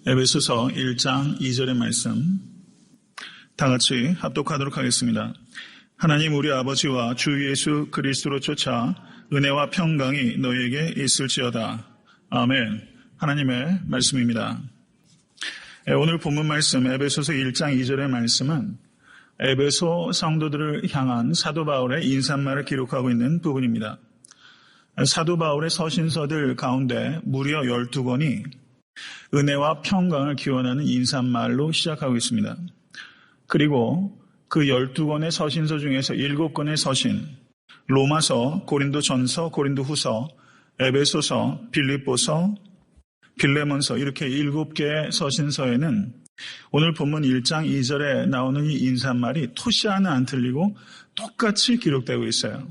에베소서 1장 2절의 말씀 다 같이 합독하도록 하겠습니다. 하나님 우리 아버지와 주 예수 그리스도로 쫓아 은혜와 평강이 너희에게 있을지어다. 아멘. 하나님의 말씀입니다. 오늘 본문 말씀 에베소서 1장 2절의 말씀은 에베소 성도들을 향한 사도 바울의 인사말을 기록하고 있는 부분입니다. 사도 바울의 서신서들 가운데 무려 12권이 은혜와 평강을 기원하는 인사말로 시작하고 있습니다. 그리고 그 12권의 서신서 중에서 7권의 서신, 로마서, 고린도전서, 고린도후서, 에베소서, 빌립보서, 빌레몬서 이렇게 7개의 서신서에는 오늘 본문 1장 2절에 나오는 이 인사말이 토시 하나 안 틀리고 똑같이 기록되고 있어요.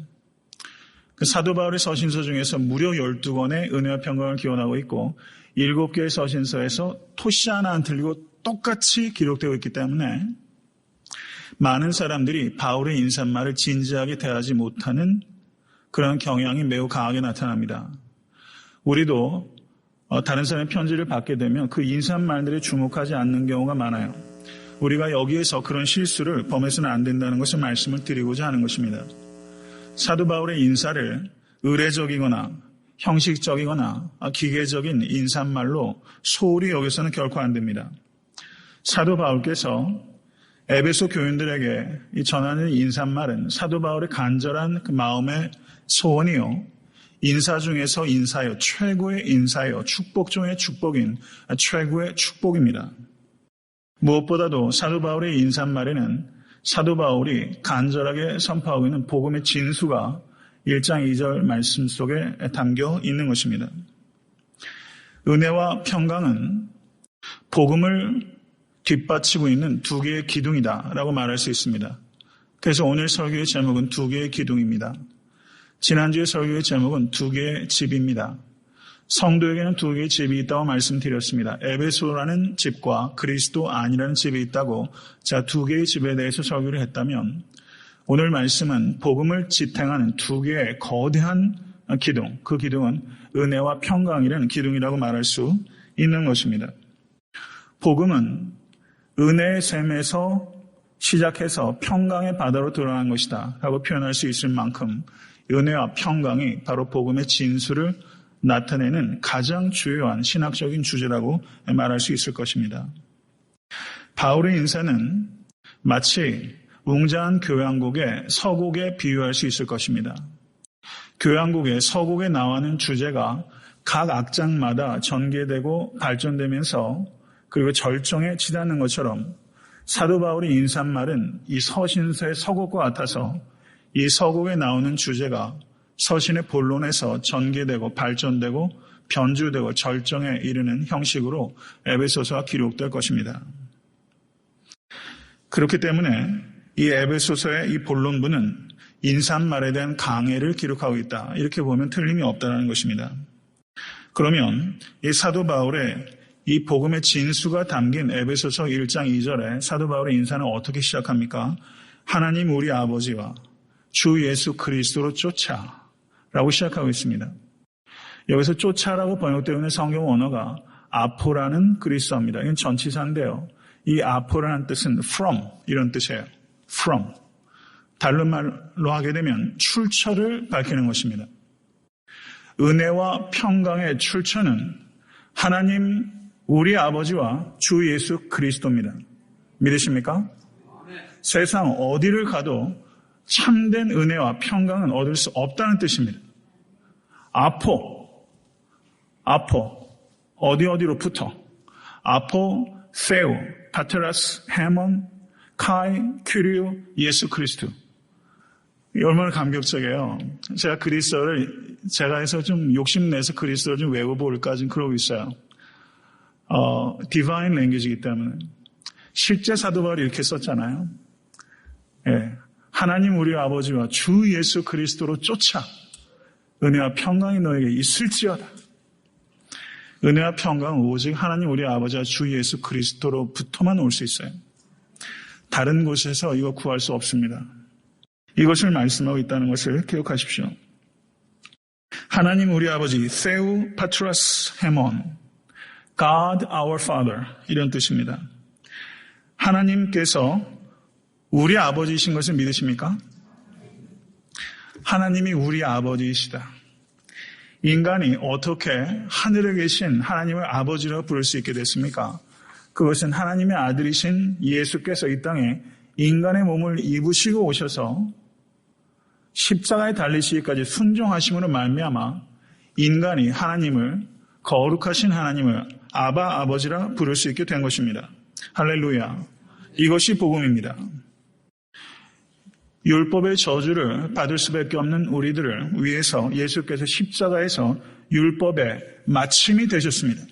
사도 바울의 서신서 중에서 무려 12권의 은혜와 평강을 기원하고 있고 7개의 서신서에서 토시 하나 안 틀리고 똑같이 기록되고 있기 때문에 많은 사람들이 바울의 인사말을 진지하게 대하지 못하는 그런 경향이 매우 강하게 나타납니다. 우리도 다른 사람의 편지를 받게 되면 그 인사말들에 주목하지 않는 경우가 많아요. 우리가 여기에서 그런 실수를 범해서는 안 된다는 것을 말씀을 드리고자 하는 것입니다. 사도 바울의 인사를 의례적이거나 형식적이거나 기계적인 인사말로 소홀히 여기서는 결코 안 됩니다. 사도 바울께서 에베소 교인들에게 전하는 인사말은 사도 바울의 간절한 그 마음의 소원이요. 인사 중에서 인사요. 최고의 인사요. 축복 중의 축복인 최고의 축복입니다. 무엇보다도 사도 바울의 인사말에는 사도 바울이 간절하게 선포하고 있는 복음의 진수가 1장 2절 말씀 속에 담겨 있는 것입니다. 은혜와 평강은 복음을 뒷받치고 있는 두 개의 기둥이다라고 말할 수 있습니다. 그래서 오늘 설교의 제목은 두 개의 기둥입니다. 지난주의 설교의 제목은 두 개의 집입니다. 성도에게는 두 개의 집이 있다고 말씀드렸습니다. 에베소라는 집과 그리스도 안이라는 집이 있다고 자 두 개의 집에 대해서 설교를 했다면 오늘 말씀은 복음을 지탱하는 두 개의 거대한 기둥, 그 기둥은 은혜와 평강이라는 기둥이라고 말할 수 있는 것입니다. 복음은 은혜의 샘에서 시작해서 평강의 바다로 들어간 것이다 라고 표현할 수 있을 만큼 은혜와 평강이 바로 복음의 진수를 나타내는 가장 주요한 신학적인 주제라고 말할 수 있을 것입니다. 바울의 인사는 마치 웅장한 교향곡의 서곡에 비유할 수 있을 것입니다. 교향곡의 서곡에 나오는 주제가 각 악장마다 전개되고 발전되면서 그리고 절정에 치닫는 것처럼 사도 바울의 인사말은 이 서신서의 서곡과 같아서 이 서곡에 나오는 주제가 서신의 본론에서 전개되고 발전되고 변주되고 절정에 이르는 형식으로 에베소서가 기록될 것입니다. 그렇기 때문에 이 에베소서의 이 본론부는 인사말에 대한 강해를 기록하고 있다. 이렇게 보면 틀림이 없다는 것입니다. 그러면 이 사도 바울의 이 복음의 진수가 담긴 에베소서 1장 2절에 사도 바울의 인사는 어떻게 시작합니까? 하나님 우리 아버지와 주 예수 그리스도로 쫓아 라고 시작하고 있습니다. 여기서 쫓아라고 번역되어 있는 성경 원어가 아포라는 그리스어입니다. 이건 전치사인데요. 이 아포라는 뜻은 from 이런 뜻이에요. from. 다른 말로 하게 되면 출처를 밝히는 것입니다. 은혜와 평강의 출처는 하나님 우리 아버지와 주 예수 그리스도입니다. 믿으십니까? 세상 어디를 가도 참된 은혜와 평강은 얻을 수 없다는 뜻입니다. 아포, 어디로부터? 아포, 세우, 파테라스, 헤몬, 카이, 큐리오, 예수 그리스도. 얼마나 감격적이에요. 제가 그리스어를 제가 해서 좀 욕심내서 그리스어를 좀 외워볼까 좀 그러고 있어요. 디바인 랭귀지이기 때문에. 실제 사도 바울이 이렇게 썼잖아요. 예. 하나님 우리 아버지와 주 예수 그리스도로 쫓아 은혜와 평강이 너에게 있을지어다. 은혜와 평강은 오직 하나님 우리 아버지와 주 예수 그리스도로부터만 올 수 있어요. 다른 곳에서 이거 구할 수 없습니다. 이것을 말씀하고 있다는 것을 기억하십시오. 하나님 우리 아버지 세우 파트라스 헤몬 God our Father 이런 뜻입니다. 하나님께서 우리 아버지이신 것을 믿으십니까? 하나님이 우리 아버지이시다. 인간이 어떻게 하늘에 계신 하나님을 아버지라고 부를 수 있게 됐습니까? 그것은 하나님의 아들이신 예수께서 이 땅에 인간의 몸을 입으시고 오셔서 십자가에 달리시기까지 순종하심으로 말미암아 인간이 하나님을 거룩하신 하나님을 아바 아버지라 부를 수 있게 된 것입니다. 할렐루야. 이것이 복음입니다. 율법의 저주를 받을 수밖에 없는 우리들을 위해서 예수께서 십자가에서 율법의 마침이 되셨습니다.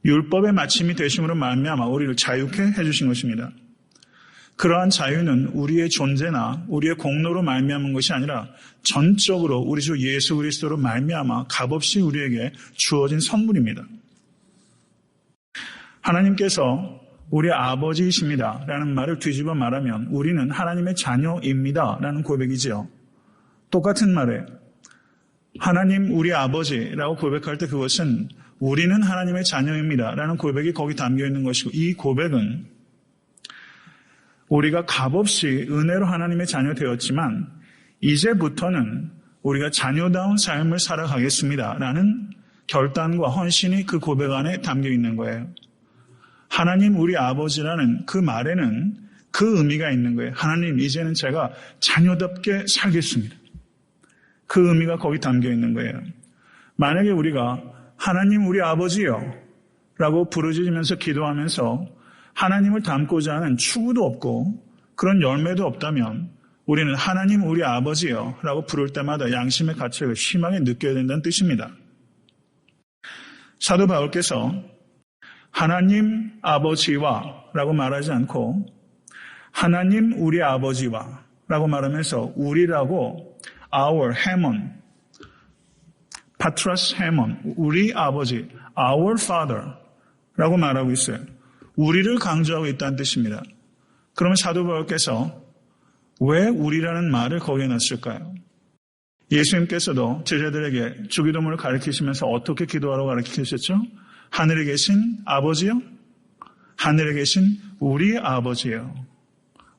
율법의 마침이 되심으로 말미암아 우리를 자유케 해주신 것입니다. 그러한 자유는 우리의 존재나 우리의 공로로 말미암은 것이 아니라 전적으로 우리 주 예수 그리스도로 말미암아 값없이 우리에게 주어진 선물입니다. 하나님께서 우리 아버지이십니다 라는 말을 뒤집어 말하면 우리는 하나님의 자녀입니다 라는 고백이지요. 똑같은 말에 하나님 우리 아버지라고 고백할 때 그것은 우리는 하나님의 자녀입니다 라는 고백이 거기 담겨 있는 것이고, 이 고백은 우리가 값없이 은혜로 하나님의 자녀 되었지만 이제부터는 우리가 자녀다운 삶을 살아가겠습니다 라는 결단과 헌신이 그 고백 안에 담겨 있는 거예요. 하나님 우리 아버지라는 그 말에는 그 의미가 있는 거예요. 하나님 이제는 제가 자녀답게 살겠습니다. 그 의미가 거기 담겨 있는 거예요. 만약에 우리가 하나님 우리 아버지요 라고 부르짖으면서 기도하면서 하나님을 닮고자 하는 추구도 없고 그런 열매도 없다면 우리는 하나님 우리 아버지요 라고 부를 때마다 양심의 가책을 심하게 느껴야 된다는 뜻입니다. 사도 바울께서 하나님 아버지와 라고 말하지 않고 하나님 우리 아버지와 라고 말하면서 우리라고 our 헤몬, 파트라스 헤몬, 우리 아버지, our father 라고 말하고 있어요. 우리를 강조하고 있다는 뜻입니다. 그러면 사도 바울께서 왜 우리라는 말을 거기에 놨을까요? 예수님께서도 제자들에게 주기도문을 가르치시면서 어떻게 기도하라고 가르치셨죠? 하늘에 계신 아버지요? 하늘에 계신 우리 아버지요.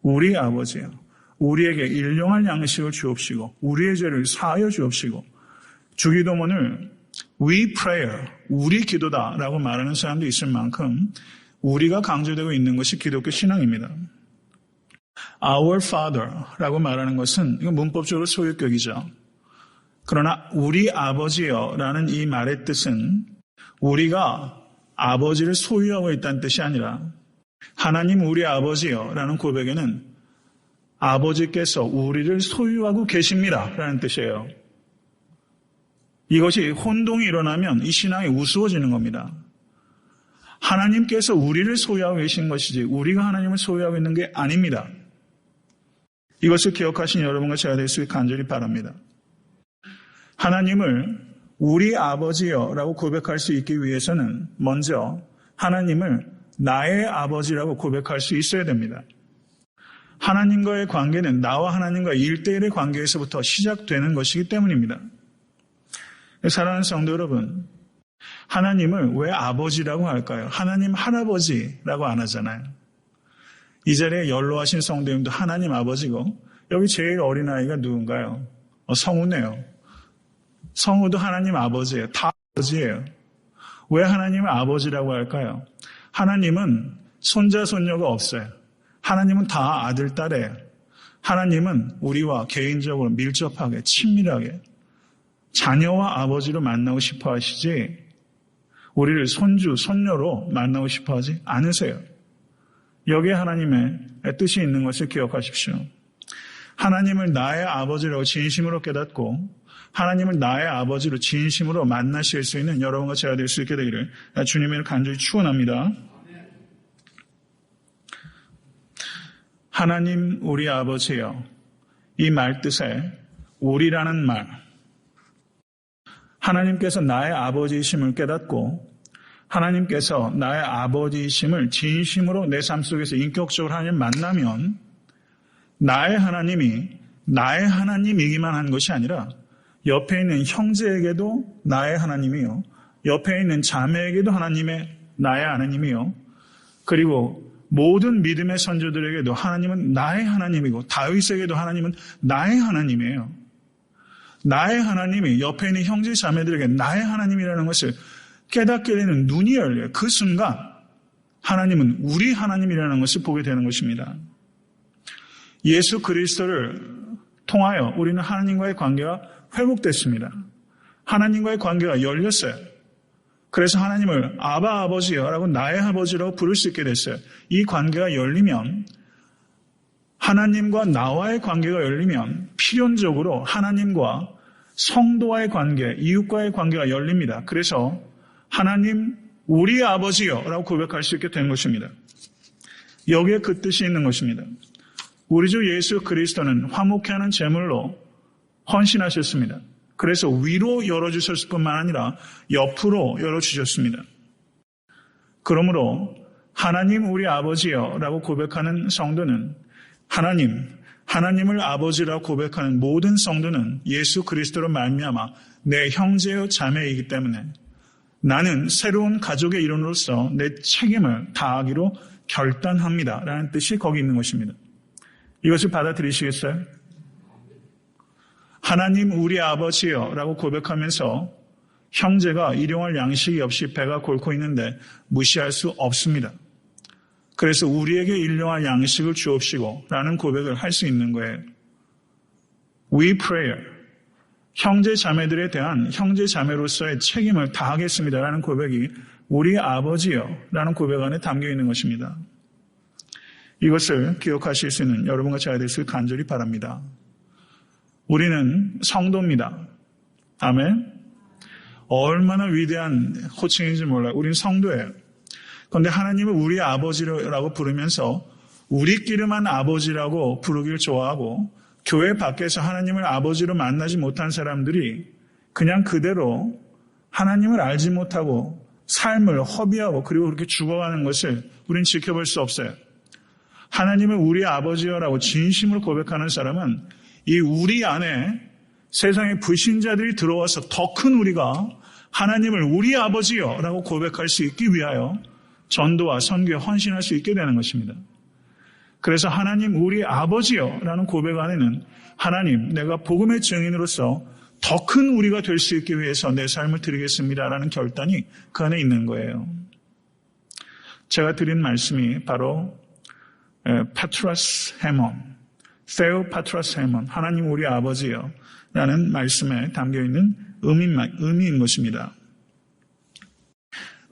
우리 아버지요. 우리에게 일용할 양식을 주옵시고 우리의 죄를 사하여 주옵시고, 주기도문을 we prayer, 우리 기도다라고 말하는 사람도 있을 만큼 우리가 강조되고 있는 것이 기독교 신앙입니다. Our Father라고 말하는 것은 이건 문법적으로 소유격이죠. 그러나 우리 아버지여라는 이 말의 뜻은 우리가 아버지를 소유하고 있다는 뜻이 아니라 하나님 우리 아버지여라는 고백에는 아버지께서 우리를 소유하고 계십니다 라는 뜻이에요. 이것이 혼동이 일어나면 이 신앙이 우스워지는 겁니다. 하나님께서 우리를 소유하고 계신 것이지 우리가 하나님을 소유하고 있는 게 아닙니다. 이것을 기억하신 여러분과 제가 될 수 있게 간절히 바랍니다. 하나님을 우리 아버지여라고 고백할 수 있기 위해서는 먼저 하나님을 나의 아버지라고 고백할 수 있어야 됩니다. 하나님과의 관계는 나와 하나님과의 1대1의 관계에서부터 시작되는 것이기 때문입니다. 사랑하는 성도 여러분, 하나님을 왜 아버지라고 할까요? 하나님 할아버지라고 안 하잖아요. 이 자리에 연로하신 성도님도 하나님 아버지고, 여기 제일 어린아이가 누군가요? 성우네요. 성우도 하나님 아버지예요. 다 아버지예요. 왜 하나님을 아버지라고 할까요? 하나님은 손자, 손녀가 없어요. 하나님은 다 아들, 딸이에요. 하나님은 우리와 개인적으로 밀접하게, 친밀하게 자녀와 아버지로 만나고 싶어 하시지 우리를 손주, 손녀로 만나고 싶어 하지 않으세요. 여기에 하나님의 뜻이 있는 것을 기억하십시오. 하나님을 나의 아버지라고 진심으로 깨닫고 하나님을 나의 아버지로 진심으로 만나실 수 있는 여러분과 제가 될 수 있게 되기를 주님을 간절히 축원합니다. 하나님 우리 아버지여, 이 말 뜻에 우리라는 말, 하나님께서 나의 아버지이심을 깨닫고 하나님께서 나의 아버지이심을 진심으로 내 삶 속에서 인격적으로 하나님 만나면 나의 하나님이 나의 하나님이기만 한 것이 아니라 옆에 있는 형제에게도 나의 하나님이요, 옆에 있는 자매에게도 하나님의 나의 하나님이요. 그리고 모든 믿음의 선조들에게도 하나님은 나의 하나님이고 다윗에게도 하나님은 나의 하나님이에요. 나의 하나님이 옆에 있는 형제 자매들에게 나의 하나님이라는 것을 깨닫게 되는 눈이 열려요. 그 순간 하나님은 우리 하나님이라는 것을 보게 되는 것입니다. 예수 그리스도를 통하여 우리는 하나님과의 관계가 회복됐습니다. 하나님과의 관계가 열렸어요. 그래서 하나님을 아바 아버지여라고 나의 아버지라고 부를 수 있게 됐어요. 이 관계가 열리면, 하나님과 나와의 관계가 열리면 필연적으로 하나님과 성도와의 관계, 이웃과의 관계가 열립니다. 그래서 하나님 우리 아버지여라고 고백할 수 있게 된 것입니다. 여기에 그 뜻이 있는 것입니다. 우리 주 예수 그리스도는 화목케 하는 제물로 헌신하셨습니다. 그래서 위로 열어주셨을 뿐만 아니라 옆으로 열어주셨습니다. 그러므로 하나님 우리 아버지여라고 고백하는 성도는 하나님을 아버지라고 고백하는 모든 성도는 예수 그리스도로 말미암아 내 형제요 자매이기 때문에 나는 새로운 가족의 일원으로서 내 책임을 다하기로 결단합니다. 라는 뜻이 거기 있는 것입니다. 이것을 받아들이시겠어요? 하나님 우리 아버지여 라고 고백하면서 형제가 일용할 양식이 없이 배가 골고 있는데 무시할 수 없습니다. 그래서 우리에게 일용할 양식을 주옵시고 라는 고백을 할 수 있는 거예요. We pray. 형제 자매들에 대한 형제 자매로서의 책임을 다하겠습니다 라는 고백이 우리 아버지여 라는 고백 안에 담겨 있는 것입니다. 이것을 기억하실 수 있는 여러분과 제가 되시길 간절히 바랍니다. 우리는 성도입니다. 아멘. 얼마나 위대한 호칭인지 몰라요. 우리는 성도예요. 그런데 하나님을 우리 아버지라고 부르면서 우리끼리만 아버지라고 부르기를 좋아하고 교회 밖에서 하나님을 아버지로 만나지 못한 사람들이 그냥 그대로 하나님을 알지 못하고 삶을 허비하고 그리고 그렇게 죽어가는 것을 우리는 지켜볼 수 없어요. 하나님을 우리 아버지여라고 진심으로 고백하는 사람은 이 우리 안에 세상의 불신자들이 들어와서 더 큰 우리가 하나님을 우리 아버지여라고 고백할 수 있기 위하여 전도와 선교에 헌신할 수 있게 되는 것입니다. 그래서 하나님 우리 아버지여라는 고백 안에는 하나님 내가 복음의 증인으로서 더 큰 우리가 될 수 있기 위해서 내 삶을 드리겠습니다라는 결단이 그 안에 있는 거예요. 제가 드린 말씀이 바로 파트라스 헤몬, 세우 파트라스 헤몬, 하나님 우리 아버지여 라는 말씀에 담겨있는 의미인 것입니다.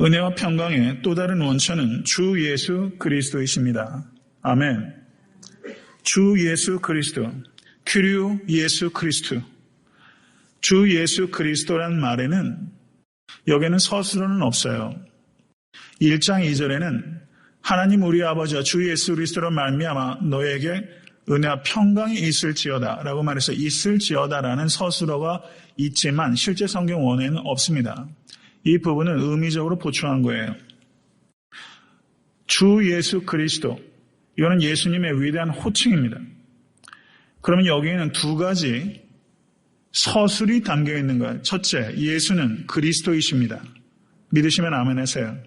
은혜와 평강의 또 다른 원천은 주 예수 그리스도이십니다. 아멘. 주 예수 그리스도, 큐리오 예수 그리스도. 주 예수 그리스도란 말에는 여기에는 서술어는 없어요. 1장 2절에는 하나님 우리 아버지와 주 예수 그리스도로 말미암아 너에게 은혜와 평강이 있을지어다 라고 말해서 있을지어다라는 서술어가 있지만 실제 성경 원어에는 없습니다. 이 부분은 의미적으로 보충한 거예요. 주 예수 그리스도, 이거는 예수님의 위대한 호칭입니다. 그러면 여기에는 두 가지 서술이 담겨 있는 거예요. 첫째, 예수는 그리스도이십니다. 믿으시면 아멘 하세요.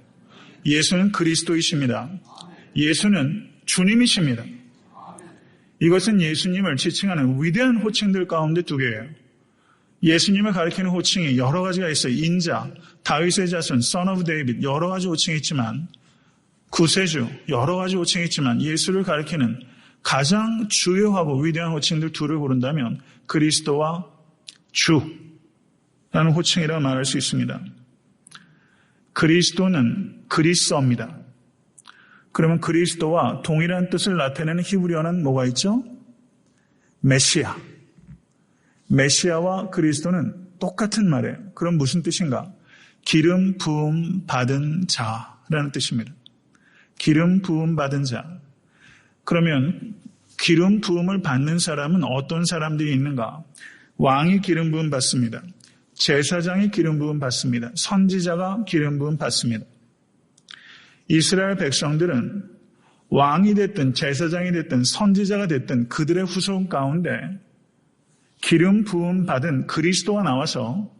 예수는 그리스도이십니다. 예수는 주님이십니다. 이것은 예수님을 지칭하는 위대한 호칭들 가운데 두 개예요. 예수님을 가리키는 호칭이 여러 가지가 있어요. 인자, 다윗의 자손, Son of David, 여러 가지 호칭이 있지만, 구세주, 여러 가지 호칭이 있지만 예수를 가리키는 가장 주요하고 위대한 호칭들 둘을 고른다면 그리스도와 주라는 호칭이라고 말할 수 있습니다. 그리스도는 그리스어입니다. 그러면 그리스도와 동일한 뜻을 나타내는 히브리어는 뭐가 있죠? 메시아. 메시아와 그리스도는 똑같은 말이에요. 그럼 무슨 뜻인가? 기름 부음 받은 자라는 뜻입니다. 기름 부음 받은 자. 그러면 기름 부음을 받는 사람은 어떤 사람들이 있는가? 왕이 기름 부음 받습니다. 제사장이 기름 부음 받습니다. 선지자가 기름 부음 받습니다. 이스라엘 백성들은 왕이 됐든 제사장이 됐든 선지자가 됐든 그들의 후손 가운데 기름 부음 받은 그리스도가 나와서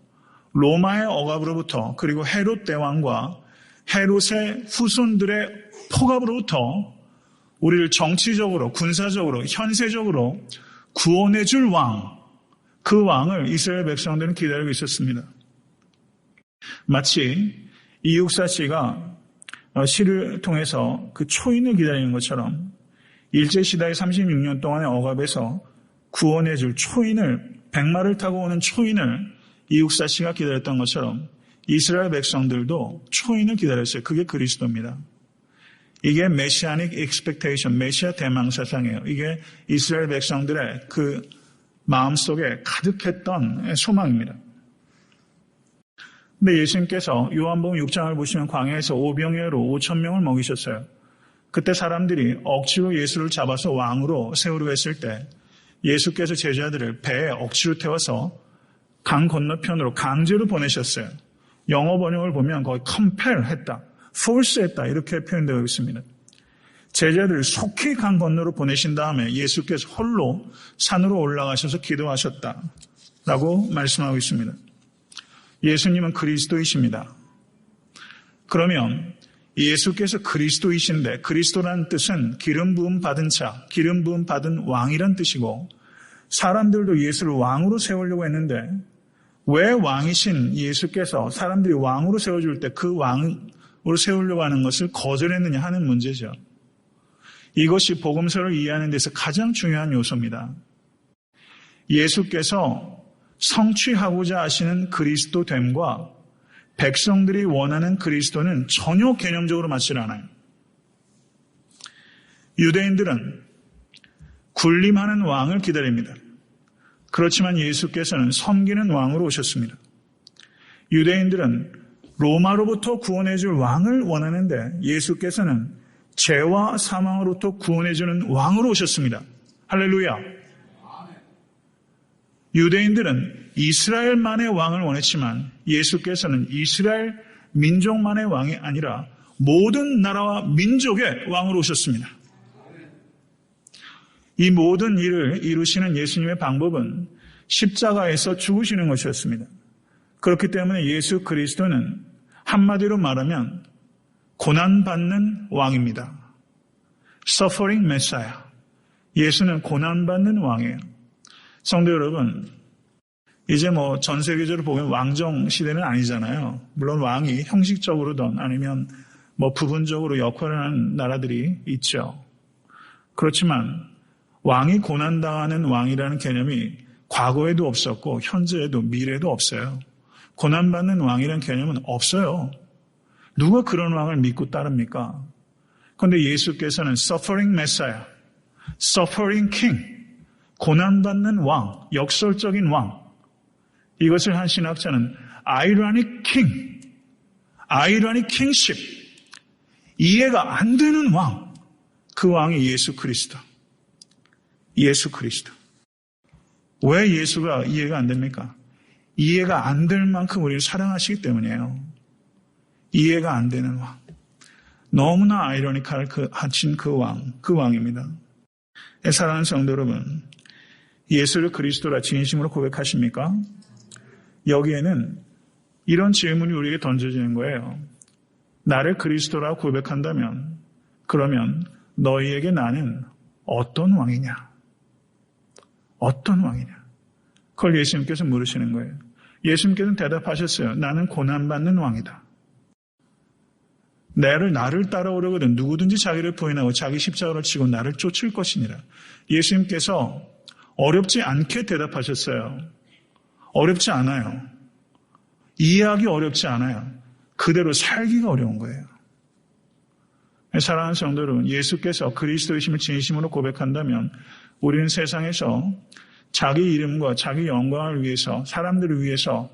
로마의 억압으로부터 그리고 헤롯 대왕과 헤롯의 후손들의 폭압으로부터 우리를 정치적으로, 군사적으로, 현세적으로 구원해 줄 왕, 그 왕을 이스라엘 백성들은 기다리고 있었습니다. 마치 이육사 씨가 시를 통해서 그 초인을 기다리는 것처럼 일제시대의 36년 동안의 억압에서 구원해 줄 초인을, 백마를 타고 오는 초인을 이육사 씨가 기다렸던 것처럼 이스라엘 백성들도 초인을 기다렸어요. 그게 그리스도입니다. 이게 메시아닉 익스펙테이션, 메시아 대망 사상이에요. 이게 이스라엘 백성들의 그 마음속에 가득했던 소망입니다. 근데 예수님께서 요한복음 6장을 보시면 광야에서 오병이어로 5,000명을 먹이셨어요. 그때 사람들이 억지로 예수를 잡아서 왕으로 세우려 했을 때 예수께서 제자들을 배에 억지로 태워서 강 건너편으로 강제로 보내셨어요. 영어 번역을 보면 거의 compel 했다, force 했다 이렇게 표현되어 있습니다. 제자들을 속히 강 건너로 보내신 다음에 예수께서 홀로 산으로 올라가셔서 기도하셨다라고 말씀하고 있습니다. 예수님은 그리스도이십니다. 그러면 예수께서 그리스도이신데, 그리스도라는 뜻은 기름 부음 받은 자, 기름 부음 받은 왕이란 뜻이고, 사람들도 예수를 왕으로 세우려고 했는데 왜 왕이신 예수께서 사람들이 왕으로 세워줄 때 그 왕으로 세우려고 하는 것을 거절했느냐 하는 문제죠. 이것이 복음서를 이해하는 데서 가장 중요한 요소입니다. 예수께서 성취하고자 하시는 그리스도됨과 백성들이 원하는 그리스도는 전혀 개념적으로 맞지 않아요. 유대인들은 군림하는 왕을 기다립니다. 그렇지만 예수께서는 섬기는 왕으로 오셨습니다. 유대인들은 로마로부터 구원해줄 왕을 원하는데 예수께서는 죄와 사망으로부터 구원해주는 왕으로 오셨습니다. 할렐루야. 유대인들은 이스라엘만의 왕을 원했지만 예수께서는 이스라엘 민족만의 왕이 아니라 모든 나라와 민족의 왕으로 오셨습니다. 이 모든 일을 이루시는 예수님의 방법은 십자가에서 죽으시는 것이었습니다. 그렇기 때문에 예수 그리스도는 한마디로 말하면 고난받는 왕입니다. Suffering Messiah. 예수는 고난받는 왕이에요. 성도 여러분, 이제 전 세계적으로 보면 왕정 시대는 아니잖아요. 물론 왕이 형식적으로든 아니면 부분적으로 역할을 하는 나라들이 있죠. 그렇지만 왕이 고난당하는 왕이라는 개념이 과거에도 없었고 현재에도 미래에도 없어요. 고난받는 왕이라는 개념은 없어요. 누가 그런 왕을 믿고 따릅니까? 그런데 예수께서는 Suffering Messiah, Suffering King, 고난받는 왕, 역설적인 왕. 이것을 한 신학자는 Ironic King, Ironic Kingship, 이해가 안 되는 왕. 그 왕이 예수 그리스도. 예수 그리스도. 왜 예수가 이해가 안 됩니까? 이해가 안 될 만큼 우리를 사랑하시기 때문이에요. 이해가 안 되는 왕. 너무나 아이러니컬하신 그 왕, 그 왕입니다. 사랑하는 성도 여러분, 예수를 그리스도라 진심으로 고백하십니까? 여기에는 이런 질문이 우리에게 던져지는 거예요. 나를 그리스도라 고백한다면 그러면 너희에게 나는 어떤 왕이냐? 어떤 왕이냐? 그걸 예수님께서 물으시는 거예요. 예수님께서는 대답하셨어요. 나는 고난받는 왕이다. 나를 따라오려거든 누구든지 자기를 부인하고 자기 십자가를 지고 나를 쫓을 것이니라. 예수님께서 어렵지 않게 대답하셨어요. 어렵지 않아요. 이해하기 어렵지 않아요. 그대로 살기가 어려운 거예요. 사랑하는 성도 여러분, 예수께서 그리스도이심을 진심으로 고백한다면 우리는 세상에서 자기 이름과 자기 영광을 위해서, 사람들을 위해서,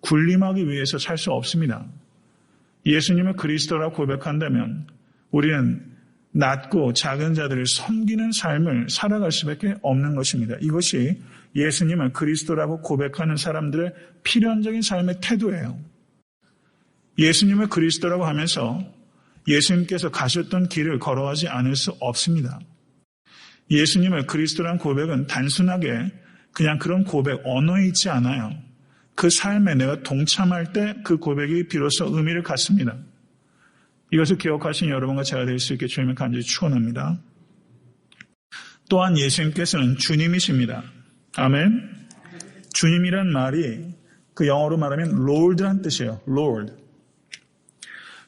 군림하기 위해서 살 수 없습니다. 예수님을 그리스도라고 고백한다면 우리는 낮고 작은 자들을 섬기는 삶을 살아갈 수밖에 없는 것입니다. 이것이 예수님을 그리스도라고 고백하는 사람들의 필연적인 삶의 태도예요. 예수님을 그리스도라고 하면서 예수님께서 가셨던 길을 걸어가지 않을 수 없습니다. 예수님을 그리스도라는 고백은 단순하게 그냥 그런 고백, 언어에 있지 않아요. 그 삶에 내가 동참할 때 그 고백이 비로소 의미를 갖습니다. 이것을 기억하신 여러분과 제가 될 수 있게 주님을 간절히 축원합니다. 또한 예수님께서는 주님이십니다. 아멘. 주님이란 말이 그 영어로 말하면 Lord란 뜻이에요. Lord.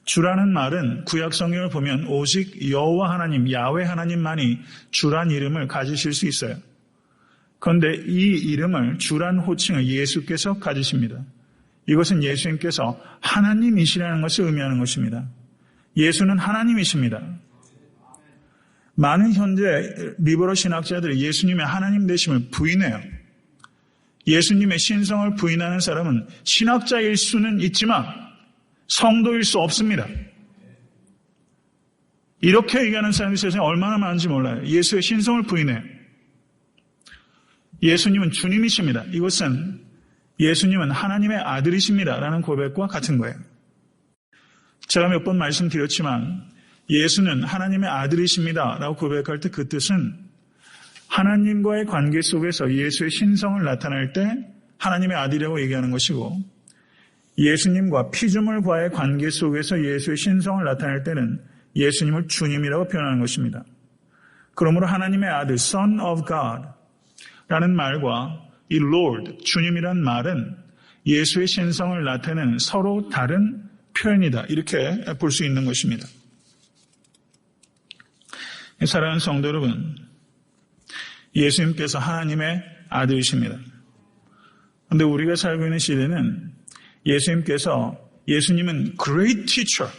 주라는 말은 구약 성경을 보면 오직 여호와 하나님, 야훼 하나님만이 주란 이름을 가지실 수 있어요. 그런데 이 이름을 주란 호칭을 예수께서 가지십니다. 이것은 예수님께서 하나님이시라는 것을 의미하는 것입니다. 예수는 하나님이십니다. 많은 현재 리버럴 신학자들이 예수님의 하나님 되심을 부인해요. 예수님의 신성을 부인하는 사람은 신학자일 수는 있지만 성도일 수 없습니다. 이렇게 얘기하는 사람이 세상에 얼마나 많은지 몰라요. 예수의 신성을 부인해요. 예수님은 주님이십니다. 이것은 예수님은 하나님의 아들이십니다. 라는 고백과 같은 거예요. 제가 몇 번 말씀드렸지만 예수는 하나님의 아들이십니다. 라고 고백할 때 그 뜻은 하나님과의 관계 속에서 예수의 신성을 나타낼 때 하나님의 아들이라고 얘기하는 것이고 예수님과 피조물과의 관계 속에서 예수의 신성을 나타낼 때는 예수님을 주님이라고 표현하는 것입니다. 그러므로 하나님의 아들, Son of God 라는 말과 이 Lord, 주님이란 말은 예수의 신성을 나타내는 서로 다른 표현이다. 이렇게 볼 수 있는 것입니다. 사랑하는 성도 여러분, 예수님께서 하나님의 아들이십니다. 그런데 우리가 살고 있는 시대는 예수님은 great teacher,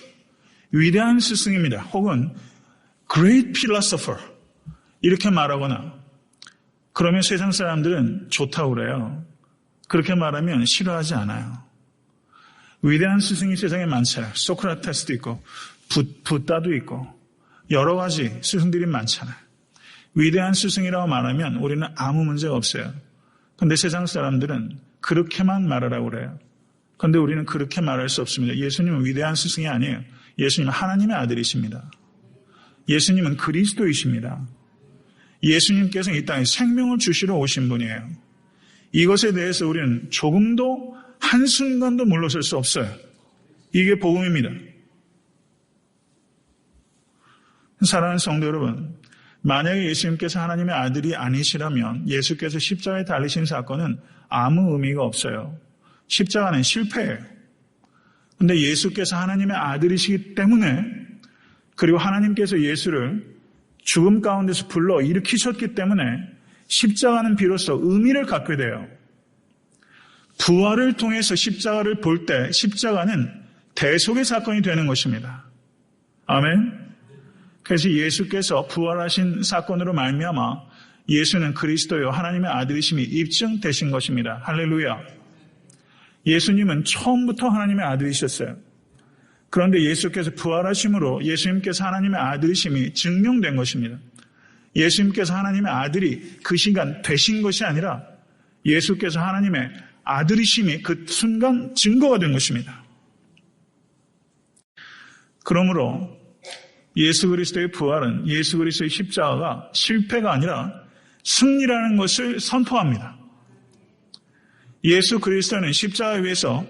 위대한 스승입니다. 혹은 great philosopher 이렇게 말하거나 그러면 세상 사람들은 좋다고 그래요. 그렇게 말하면 싫어하지 않아요. 위대한 스승이 세상에 많잖아요. 소크라테스도 있고 붓다도 있고 여러 가지 스승들이 많잖아요. 위대한 스승이라고 말하면 우리는 아무 문제가 없어요. 그런데 세상 사람들은 그렇게만 말하라고 그래요. 그런데 우리는 그렇게 말할 수 없습니다. 예수님은 위대한 스승이 아니에요. 예수님은 하나님의 아들이십니다. 예수님은 그리스도이십니다. 예수님께서 이 땅에 생명을 주시러 오신 분이에요. 이것에 대해서 우리는 조금도 한순간도 물러설 수 없어요. 이게 복음입니다. 사랑하는 성도 여러분, 만약에 예수님께서 하나님의 아들이 아니시라면 예수께서 십자가에 달리신 사건은 아무 의미가 없어요. 십자가는 실패예요. 그런데 예수께서 하나님의 아들이시기 때문에 그리고 하나님께서 예수를 죽음 가운데서 불러 일으키셨기 때문에 십자가는 비로소 의미를 갖게 돼요. 부활을 통해서 십자가를 볼 때 십자가는 대속의 사건이 되는 것입니다. 아멘. 그래서 예수께서 부활하신 사건으로 말미암아 예수는 그리스도요 하나님의 아들이심이 입증되신 것입니다. 할렐루야. 예수님은 처음부터 하나님의 아들이셨어요. 그런데 예수께서 부활하심으로 예수님께서 하나님의 아들이심이 증명된 것입니다. 예수님께서 하나님의 아들이 그 시간 되신 것이 아니라 예수께서 하나님의 아들이심이 그 순간 증거가 된 것입니다. 그러므로 예수 그리스도의 부활은 예수 그리스도의 십자가가 실패가 아니라 승리라는 것을 선포합니다. 예수 그리스도는 십자가 위에서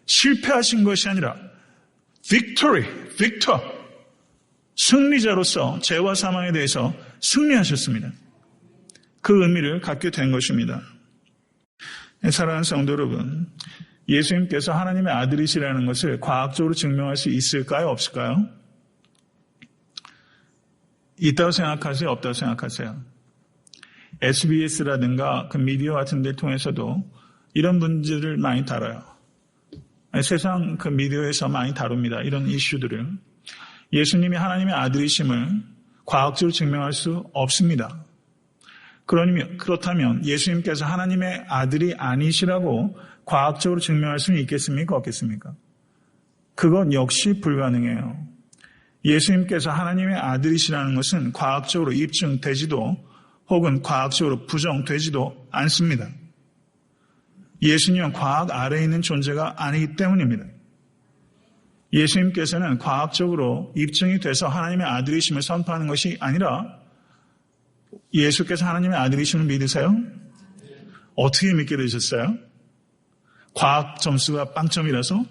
실패하신 것이 아니라 victor, 승리자로서 죄와 사망에 대해서 승리하셨습니다. 그 의미를 갖게 된 것입니다. 사랑하는 성도 여러분, 예수님께서 하나님의 아들이시라는 것을 과학적으로 증명할 수 있을까요? 없을까요? 있다고 생각하세요? 없다고 생각하세요? SBS라든가 그 미디어 같은 데를 통해서도 이런 문제를 많이 다뤄요. 세상 그 미디어에서 많이 다룹니다. 이런 이슈들을. 예수님이 하나님의 아들이심을 과학적으로 증명할 수 없습니다. 그렇다면 예수님께서 하나님의 아들이 아니시라고 과학적으로 증명할 수는 있겠습니까? 없겠습니까? 그건 역시 불가능해요. 예수님께서 하나님의 아들이시라는 것은 과학적으로 입증되지도 혹은 과학적으로 부정되지도 않습니다. 예수님은 과학 아래에 있는 존재가 아니기 때문입니다. 예수님께서는 과학적으로 입증이 돼서 하나님의 아들이심을 선포하는 것이 아니라 예수께서 하나님의 아들이심을 믿으세요? 어떻게 믿게 되셨어요? 과학 점수가 빵점이라서?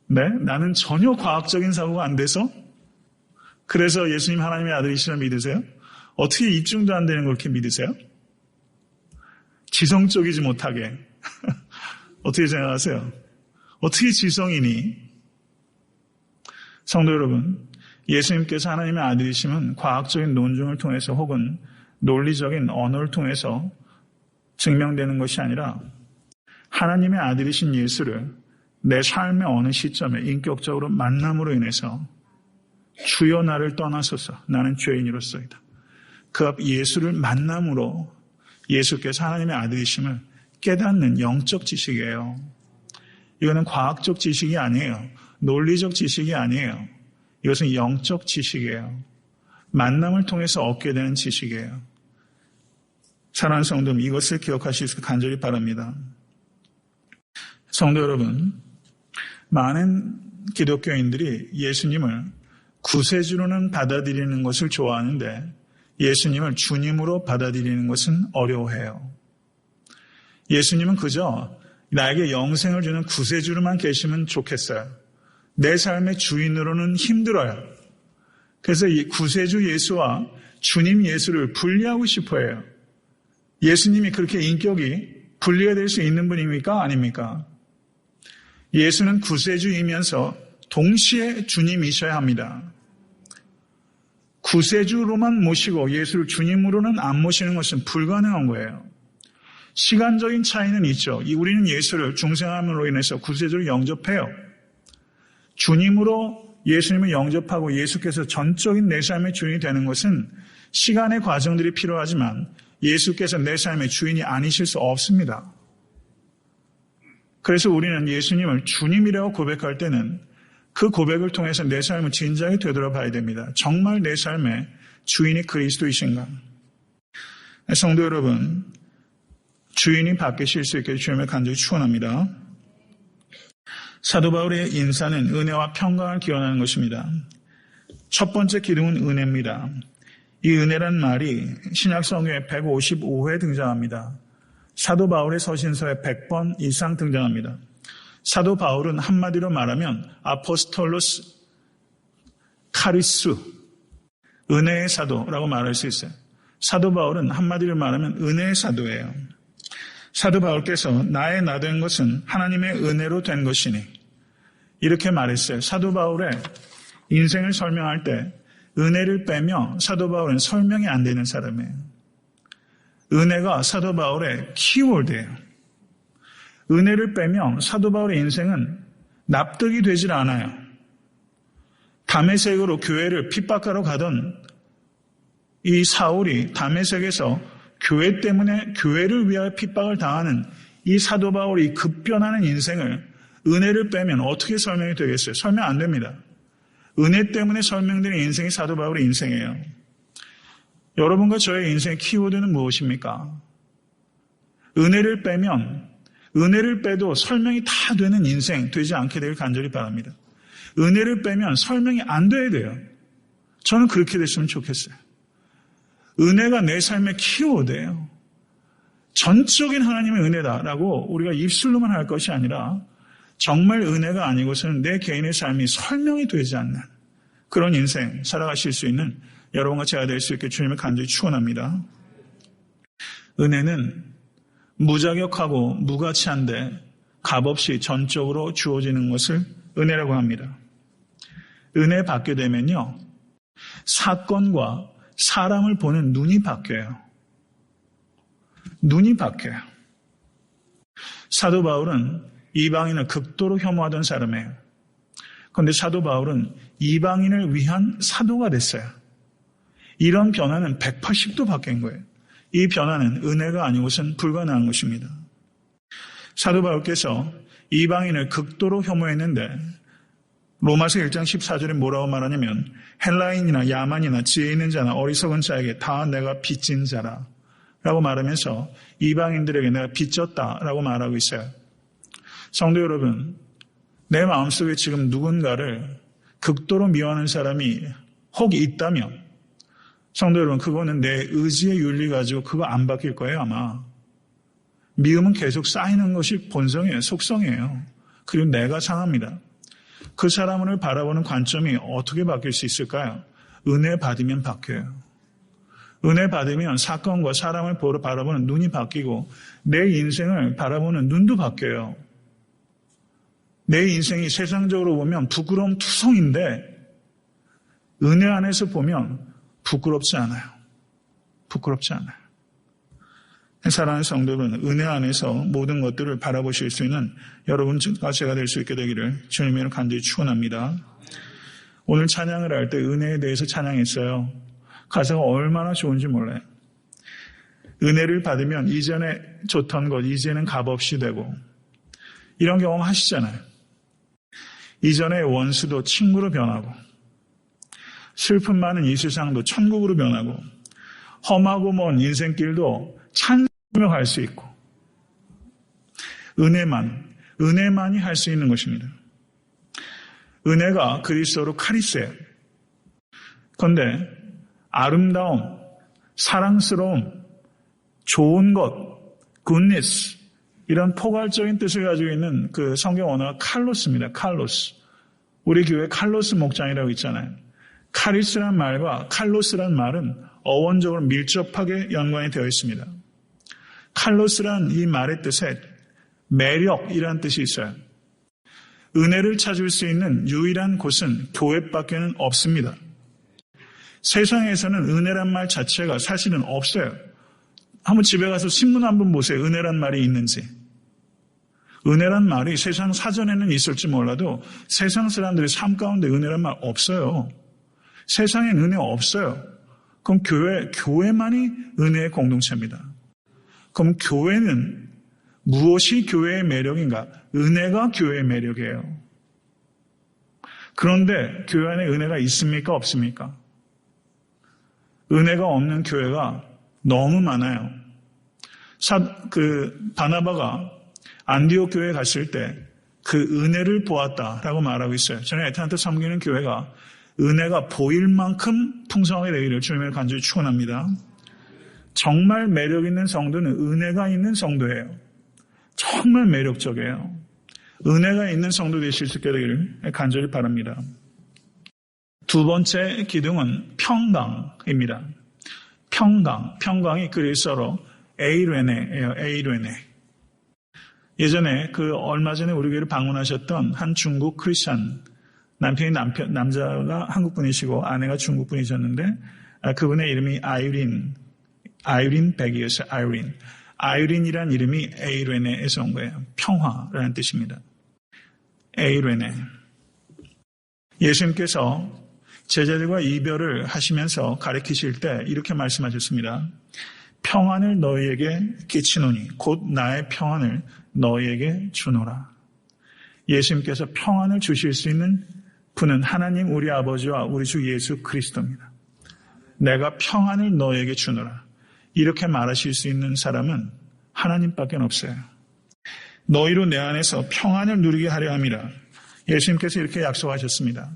네, 나는 전혀 과학적인 사고가 안 돼서? 그래서 예수님 하나님의 아들이시라 믿으세요? 어떻게 입증도 안 되는 걸 그렇게 믿으세요? 지성적이지 못하게. 어떻게 생각하세요? 어떻게 지성이니? 성도 여러분, 예수님께서 하나님의 아들이심은 과학적인 논증을 통해서 혹은 논리적인 언어를 통해서 증명되는 것이 아니라 하나님의 아들이신 예수를 내 삶의 어느 시점에 인격적으로 만남으로 인해서 주여 나를 떠나소서 나는 죄인이로소이다. 그 예수를 만남으로 예수께서 하나님의 아들이심을 깨닫는 영적 지식이에요. 이거는 과학적 지식이 아니에요. 논리적 지식이 아니에요. 이것은 영적 지식이에요. 만남을 통해서 얻게 되는 지식이에요. 사랑하는 성도 여러분, 이것을 기억하실 수 간절히 바랍니다. 성도 여러분, 많은 기독교인들이 예수님을 구세주로는 받아들이는 것을 좋아하는데 예수님을 주님으로 받아들이는 것은 어려워해요. 예수님은 그저 나에게 영생을 주는 구세주로만 계시면 좋겠어요. 내 삶의 주인으로는 힘들어요. 그래서 이 구세주 예수와 주님 예수를 분리하고 싶어 해요. 예수님이 그렇게 인격이 분리가 될 수 있는 분입니까? 아닙니까? 예수는 구세주이면서 동시에 주님이셔야 합니다. 구세주로만 모시고 예수를 주님으로는 안 모시는 것은 불가능한 거예요. 시간적인 차이는 있죠. 우리는 예수를 중생함으로 인해서 구세주를 영접해요. 주님으로 예수님을 영접하고 예수께서 전적인 내 삶의 주인이 되는 것은 시간의 과정들이 필요하지만 예수께서 내 삶의 주인이 아니실 수 없습니다. 그래서 우리는 예수님을 주님이라고 고백할 때는 그 고백을 통해서 내 삶을 진지하게 되돌아봐야 됩니다. 정말 내 삶의 주인이 그리스도이신가? 성도 여러분, 주인이 바뀌실 수 있게 주님을 간절히 축원합니다. 사도 바울의 인사는 은혜와 평강을 기원하는 것입니다. 첫 번째 기둥은 은혜입니다. 이 은혜란 말이 신약 성경에 155회 등장합니다. 사도 바울의 서신서에 100번 이상 등장합니다. 사도 바울은 한마디로 말하면 아포스톨로스 카리스, 은혜의 사도라고 말할 수 있어요. 사도 바울은 한마디로 말하면 은혜의 사도예요. 사도 바울께서 나의 나 된 것은 하나님의 은혜로 된 것이니 이렇게 말했어요. 사도 바울의 인생을 설명할 때 은혜를 빼며 사도 바울은 설명이 안 되는 사람이에요. 은혜가 사도 바울의 키워드예요. 은혜를 빼면 사도 바울의 인생은 납득이 되질 않아요. 다메섹으로 교회를 핍박하러 가던 이 사울이 다메섹에서 교회 때문에 교회를 위하여 핍박을 당하는 이 사도 바울이 급변하는 인생을 은혜를 빼면 어떻게 설명이 되겠어요? 설명 안 됩니다. 은혜 때문에 설명되는 인생이 사도 바울의 인생이에요. 여러분과 저의 인생의 키워드는 무엇입니까? 은혜를 빼면 은혜를 빼도 설명이 다 되는 인생 되지 않게 되길 간절히 바랍니다. 은혜를 빼면 설명이 안 돼야 돼요. 저는 그렇게 됐으면 좋겠어요. 은혜가 내 삶의 키워드예요. 전적인 하나님의 은혜다라고 우리가 입술로만 할 것이 아니라 정말 은혜가 아니고서는 내 개인의 삶이 설명이 되지 않는 그런 인생 살아가실 수 있는 여러분과 제가 될 수 있게 주님을 간절히 축원합니다. 은혜는 무자격하고 무가치한데 값없이 전적으로 주어지는 것을 은혜라고 합니다. 은혜 받게 되면요, 사건과 사람을 보는 눈이 바뀌어요. 눈이 바뀌어요. 사도 바울은 이방인을 극도로 혐오하던 사람이에요. 그런데 사도 바울은 이방인을 위한 사도가 됐어요. 이런 변화는 180도 바뀐 거예요. 이 변화는 은혜가 아니고선 불가능한 것입니다. 사도 바울께서 이방인을 극도로 혐오했는데 로마서 1장 14절에 뭐라고 말하냐면 헬라인이나 야만이나 지혜 있는 자나 어리석은 자에게 다 내가 빚진 자라 라고 말하면서 이방인들에게 내가 빚졌다 라고 말하고 있어요. 성도 여러분, 내 마음속에 지금 누군가를 극도로 미워하는 사람이 혹 있다면 성도 여러분, 그거는 내 의지의 윤리 가지고 그거 안 바뀔 거예요, 아마. 미움은 계속 쌓이는 것이 본성이에요. 속성이에요. 그리고 내가 상합니다. 그 사람을 바라보는 관점이 어떻게 바뀔 수 있을까요? 은혜 받으면 바뀌어요. 은혜 받으면 사건과 사람을 바라보는 눈이 바뀌고 내 인생을 바라보는 눈도 바뀌어요. 내 인생이 세상적으로 보면 부끄러움 투성인데 은혜 안에서 보면 부끄럽지 않아요. 부끄럽지 않아요. 사랑하는 성도는 은혜 안에서 모든 것들을 바라보실 수 있는 여러분과 제가 될 수 있게 되기를 주님으로 간절히 축원합니다. 오늘 찬양을 할 때 은혜에 대해서 찬양했어요. 가사가 얼마나 좋은지 몰라요. 은혜를 받으면 이전에 좋던 것 이제는 값없이 되고 이런 경험 하시잖아요. 이전의 원수도 친구로 변하고 슬픔 많은 이 세상도 천국으로 변하고 험하고 먼 인생길도 찬송으로 갈 수 있고 은혜만이 할 수 있는 것입니다. 은혜가 그리스도로 카리스예요. 그런데 아름다움, 사랑스러움, 좋은 것, goodness 이런 포괄적인 뜻을 가지고 있는 그 성경 언어가 칼로스입니다. 칼로스. 우리 교회 칼로스 목장이라고 있잖아요. 카리스란 말과 칼로스란 말은 어원적으로 밀접하게 연관이 되어 있습니다. 칼로스란 이 말의 뜻에 매력이라는 뜻이 있어요. 은혜를 찾을 수 있는 유일한 곳은 교회밖에는 없습니다. 세상에서는 은혜란 말 자체가 사실은 없어요. 한번 집에 가서 신문 한번 보세요. 은혜란 말이 있는지. 은혜란 말이 세상 사전에는 있을지 몰라도 세상 사람들의 삶 가운데 은혜란 말 없어요. 세상엔 은혜 없어요. 그럼 교회만이 은혜의 공동체입니다. 그럼 교회는 무엇이 교회의 매력인가? 은혜가 교회의 매력이에요. 그런데 교회 안에 은혜가 있습니까? 없습니까? 은혜가 없는 교회가 너무 많아요. 바나바가 안디옥 교회에 갔을 때 그 은혜를 보았다라고 말하고 있어요. 저는 에탄한테 섬기는 교회가 은혜가 보일 만큼 풍성하게 되기를 주님을 간절히 축원합니다. 정말 매력 있는 성도는 은혜가 있는 성도예요. 정말 매력적이에요. 은혜가 있는 성도 되실 수 있게 되기를 간절히 바랍니다. 두 번째 기둥은 평강입니다. 평강이 그리스어로 에이레네예요. 에이레네. 예전에 얼마 전에 우리 교회를 방문하셨던 한 중국 크리스찬 남자가 한국 분이시고 아내가 중국 분이셨는데 그분의 이름이 아이린 백이었어요. 아이린이란 이름이 에이레네에서 온 거예요. 평화라는 뜻입니다. 에이레네. 예수님께서 제자들과 이별을 하시면서 가르치실 때 이렇게 말씀하셨습니다. 평안을 너희에게 끼치노니 곧 나의 평안을 너희에게 주노라. 예수님께서 평안을 주실 수 있는 분은 하나님 우리 아버지와 우리 주 예수 그리스도입니다. 내가 평안을 너희에게 주노라. 이렇게 말하실 수 있는 사람은 하나님밖에 없어요. 너희로 내 안에서 평안을 누리게 하려 함이라. 예수님께서 이렇게 약속하셨습니다.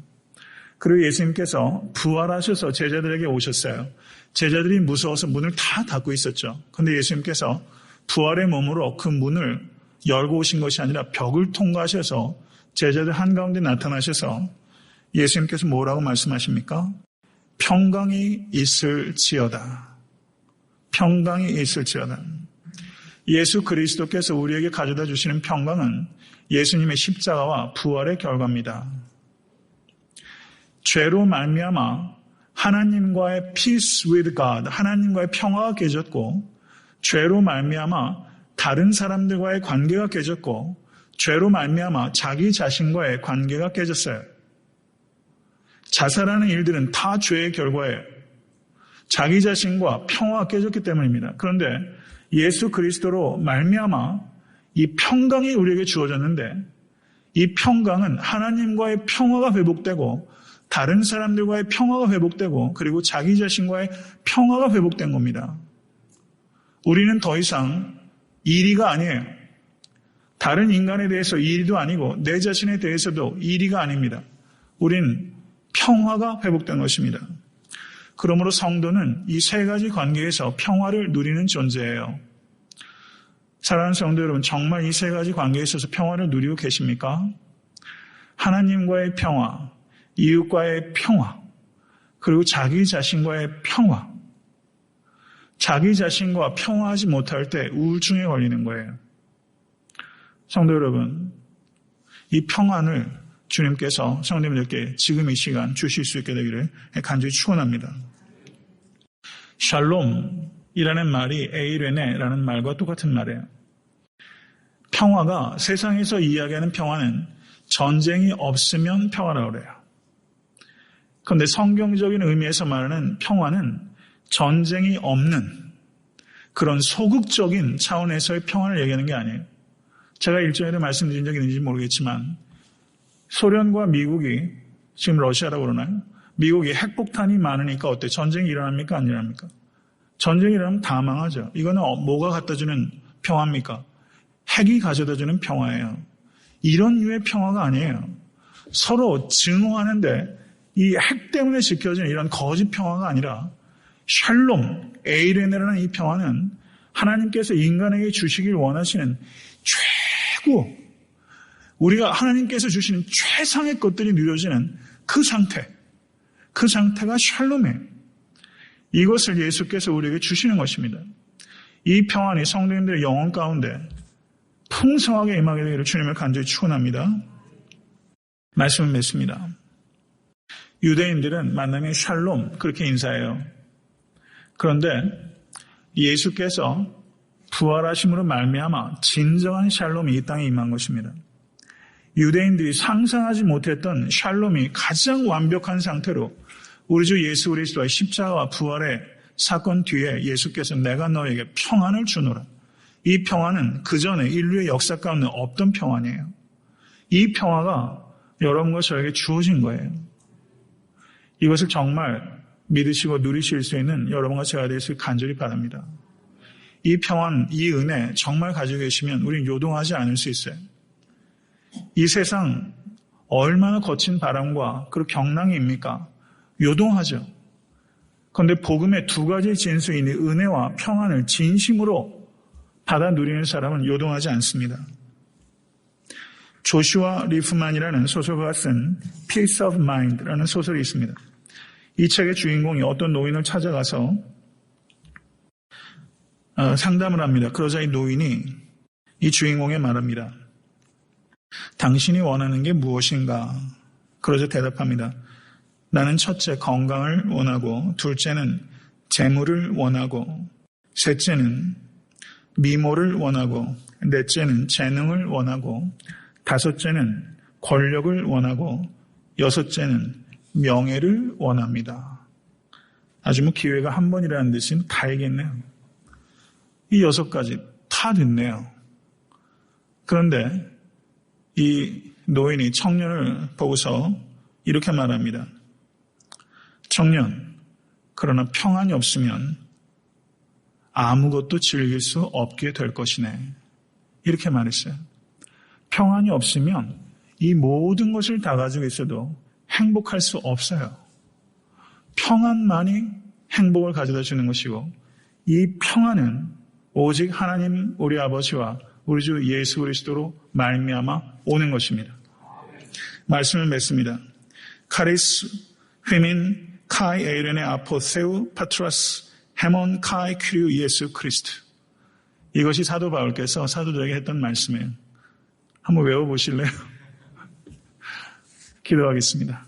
그리고 예수님께서 부활하셔서 제자들에게 오셨어요. 제자들이 무서워서 문을 다 닫고 있었죠. 그런데 예수님께서 부활의 몸으로 그 문을 열고 오신 것이 아니라 벽을 통과하셔서 제자들 한가운데 나타나셔서 예수님께서 뭐라고 말씀하십니까? 평강이 있을지어다. 평강이 있을지어다. 예수 그리스도께서 우리에게 가져다 주시는 평강은 예수님의 십자가와 부활의 결과입니다. 죄로 말미암아 하나님과의 peace with God, 하나님과의 평화가 깨졌고 죄로 말미암아 다른 사람들과의 관계가 깨졌고 죄로 말미암아 자기 자신과의 관계가 깨졌어요. 자살하는 일들은 다 죄의 결과예요. 자기 자신과 평화가 깨졌기 때문입니다. 그런데 예수 그리스도로 말미암아 이 평강이 우리에게 주어졌는데 이 평강은 하나님과의 평화가 회복되고 다른 사람들과의 평화가 회복되고 그리고 자기 자신과의 평화가 회복된 겁니다. 우리는 더 이상 이리가 아니에요. 다른 인간에 대해서 이리도 아니고 내 자신에 대해서도 이리가 아닙니다. 우린 평화가 회복된 것입니다. 그러므로 성도는 이 세 가지 관계에서 평화를 누리는 존재예요. 사랑하는 성도 여러분, 정말 이 세 가지 관계에 있어서 평화를 누리고 계십니까? 하나님과의 평화, 이웃과의 평화, 그리고 자기 자신과의 평화. 자기 자신과 평화하지 못할 때 우울증에 걸리는 거예요. 성도 여러분, 이 평안을 주님께서 성도님들께 지금 이 시간 주실 수 있게 되기를 간절히 축원합니다. 샬롬이라는 말이 에이레네라는 말과 똑같은 말이에요. 평화가 세상에서 이야기하는 평화는 전쟁이 없으면 평화라고 그래요. 그런데 성경적인 의미에서 말하는 평화는 전쟁이 없는 그런 소극적인 차원에서의 평화를 얘기하는 게 아니에요. 제가 일전에도 말씀드린 적이 있는지 모르겠지만 소련과 미국이 지금 러시아라고 그러나요? 미국이 핵폭탄이 많으니까 어때? 전쟁이 일어납니까? 안 일어납니까? 전쟁이 일어나면 다 망하죠. 이거는 뭐가 갖다주는 평화입니까? 핵이 가져다주는 평화예요. 이런 류의 평화가 아니에요. 서로 증오하는데 이 핵 때문에 지켜지는 이런 거짓 평화가 아니라 샬롬, 에이레네라는 이 평화는 하나님께서 인간에게 주시길 원하시는 최고, 우리가 하나님께서 주시는 최상의 것들이 누려지는 그 상태가 샬롬이에요. 이것을 예수께서 우리에게 주시는 것입니다. 이 평안이 성도님들의 영혼 가운데 풍성하게 임하게 되기를 주님을 간절히 축원합니다. 말씀을 맺습니다. 유대인들은 만나면 샬롬 그렇게 인사해요. 그런데 예수께서 부활하심으로 말미암아 진정한 샬롬이 이 땅에 임한 것입니다. 유대인들이 상상하지 못했던 샬롬이 가장 완벽한 상태로 우리 주 예수 그리스도의 십자가와 부활의 사건 뒤에 예수께서 내가 너에게 평안을 주노라. 이 평화는 그전에 인류의 역사 가운데 없던 평안이에요. 이 평화가 여러분과 저에게 주어진 거예요. 이것을 정말 믿으시고 누리실 수 있는 여러분과 제가 되시길 간절히 바랍니다. 이 평안, 이 은혜 정말 가지고 계시면 우리는 요동하지 않을 수 있어요. 이 세상 얼마나 거친 바람과 그리고 경랑입니까? 요동하죠. 그런데 복음의 두 가지 진수인 은혜와 평안을 진심으로 받아 누리는 사람은 요동하지 않습니다. 조슈아 리프만이라는 소설가가 쓴 Peace of Mind라는 소설이 있습니다. 이 책의 주인공이 어떤 노인을 찾아가서 상담을 합니다. 그러자 이 노인이 이 주인공에 말합니다. 당신이 원하는 게 무엇인가? 그러자 대답합니다. 나는 첫째 건강을 원하고, 둘째는 재물을 원하고, 셋째는 미모를 원하고, 넷째는 재능을 원하고, 다섯째는 권력을 원하고, 여섯째는 명예를 원합니다. 아주 기회가 한 번이라는 듯이 다 얘기했네요. 이 6가지 다 듣네요. 그런데 이 노인이 청년을 보고서 이렇게 말합니다. 청년, 그러나 평안이 없으면 아무것도 즐길 수 없게 될 것이네. 이렇게 말했어요. 평안이 없으면 이 모든 것을 다 가지고 있어도 행복할 수 없어요. 평안만이 행복을 가져다 주는 것이고, 이 평안은 오직 하나님 우리 아버지와 우리 주 예수 그리스도로 말미암아 오는 것입니다. 말씀을 맺습니다. 카리스 휘민 카이 에이렌의 아포세우 파트라스 헤몬 카이 큐리우 예수 그리스도. 이것이 사도 바울께서 사도들에게 했던 말씀이에요. 한번 외워보실래요? 기도하겠습니다.